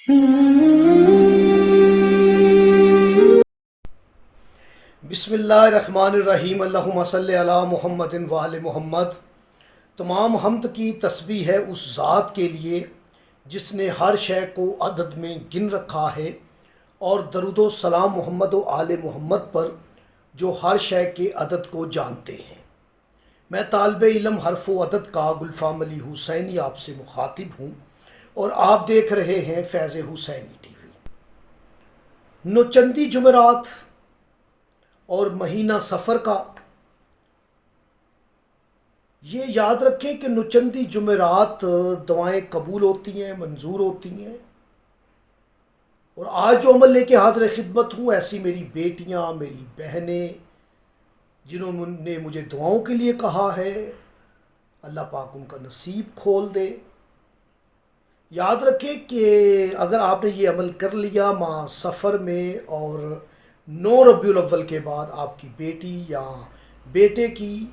بسم اللہ الرحمن الرحیم، اللہم صلی علی محمد وآل محمد۔ تمام حمد کی تسبیح ہے اس ذات کے لیے جس نے ہر شے کو عدد میں گن رکھا ہے، اور درود و سلام محمد و آل محمد پر جو ہر شے کے عدد کو جانتے ہیں۔ میں طالب علم حرف و عدد کا گلفام علی حسینی آپ سے مخاطب ہوں، اور آپ دیکھ رہے ہیں فیض حسینی ٹی وی۔ نوچندی جمعرات اور مہینہ سفر کا یہ یاد رکھیں کہ نوچندی جمعرات دعائیں قبول ہوتی ہیں، منظور ہوتی ہیں، اور آج جو عمل لے کے حاضر خدمت ہوں، ایسی میری بیٹیاں، میری بہنیں جنہوں نے مجھے دعاؤں کے لیے کہا ہے، اللہ پاک ان کا نصیب کھول دے۔ یاد رکھیں کہ اگر آپ نے یہ عمل کر لیا ماہ سفر میں، اور 9 ربیع الاول کے بعد آپ کی بیٹی یا بیٹے کی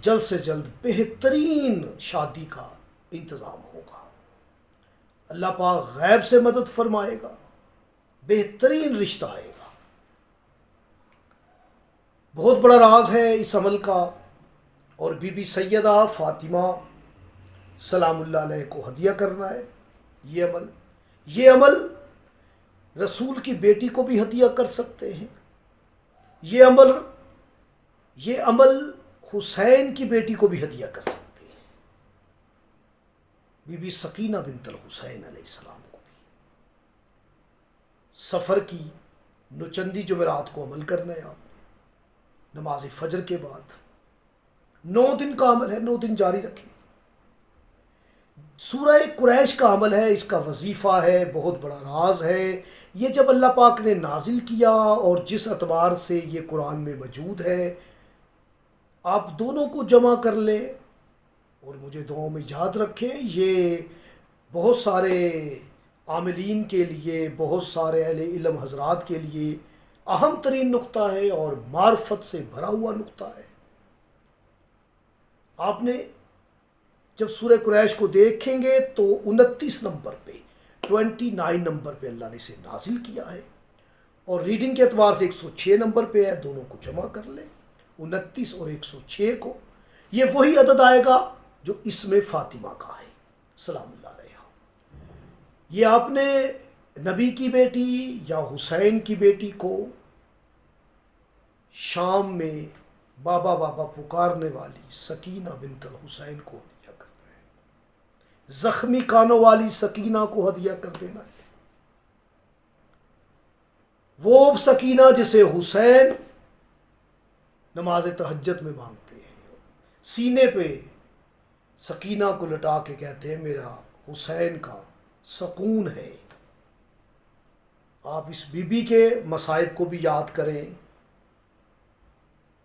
جلد سے جلد بہترین شادی کا انتظام ہوگا۔ اللہ پاک غیب سے مدد فرمائے گا، بہترین رشتہ آئے گا۔ بہت بڑا راز ہے اس عمل کا، اور بی بی سیدہ فاطمہ سلام اللہ علیہ کو ہدیہ کرنا ہے۔ یہ عمل رسول کی بیٹی کو بھی ہدیہ کر سکتے ہیں۔ یہ عمل حسین کی بیٹی کو بھی ہدیہ کر سکتے ہیں، بی بی سکینہ بنت الحسین علیہ السلام کو بھی۔ سفر کی نوچندی جمعرات کو عمل کرنا ہے آپ نے، نماز فجر کے بعد 9 دن کا عمل ہے، 9 دن جاری رکھیں۔ سورہ قریش کا عمل ہے، اس کا وظیفہ ہے، بہت بڑا راز ہے۔ یہ جب اللہ پاک نے نازل کیا اور جس اعتبار سے یہ قرآن میں موجود ہے، آپ دونوں کو جمع کر لیں اور مجھے دعاؤں میں یاد رکھیں۔ یہ بہت سارے عاملین کے لیے، بہت سارے اہل علم حضرات کے لیے اہم ترین نقطہ ہے اور معرفت سے بھرا ہوا نقطہ ہے۔ آپ نے جب سورہ قریش کو دیکھیں گے تو 29 نمبر پہ، 29 نمبر پہ اللہ نے اسے نازل کیا ہے، اور ریڈنگ کے اعتبار سے 106 نمبر پہ ہے۔ دونوں کو جمع کر لیں، 29 اور 106 کو، یہ وہی عدد آئے گا جو اسم فاطمہ کا ہے سلام اللہ علیہ۔ یہ آپ نے نبی کی بیٹی یا حسین کی بیٹی کو شام میں بابا بابا پکارنے والی سکینہ بنت الحسین کو ہدیہ کرنا ہے، زخمی کانوں والی سکینہ کو ہدیہ کر دینا ہے، وہ سکینہ جسے حسین نماز تہجد میں مانگتے ہیں، سینے پہ سکینہ کو لٹا کے کہتے ہیں میرا حسین کا سکون ہے۔ آپ اس بی بی کے مصائب کو بھی یاد کریں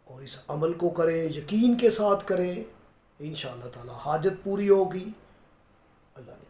اور اس عمل کو کریں، یقین کے ساتھ کریں، انشاءاللہ تعالی حاجت پوری ہوگی۔ اللہ نے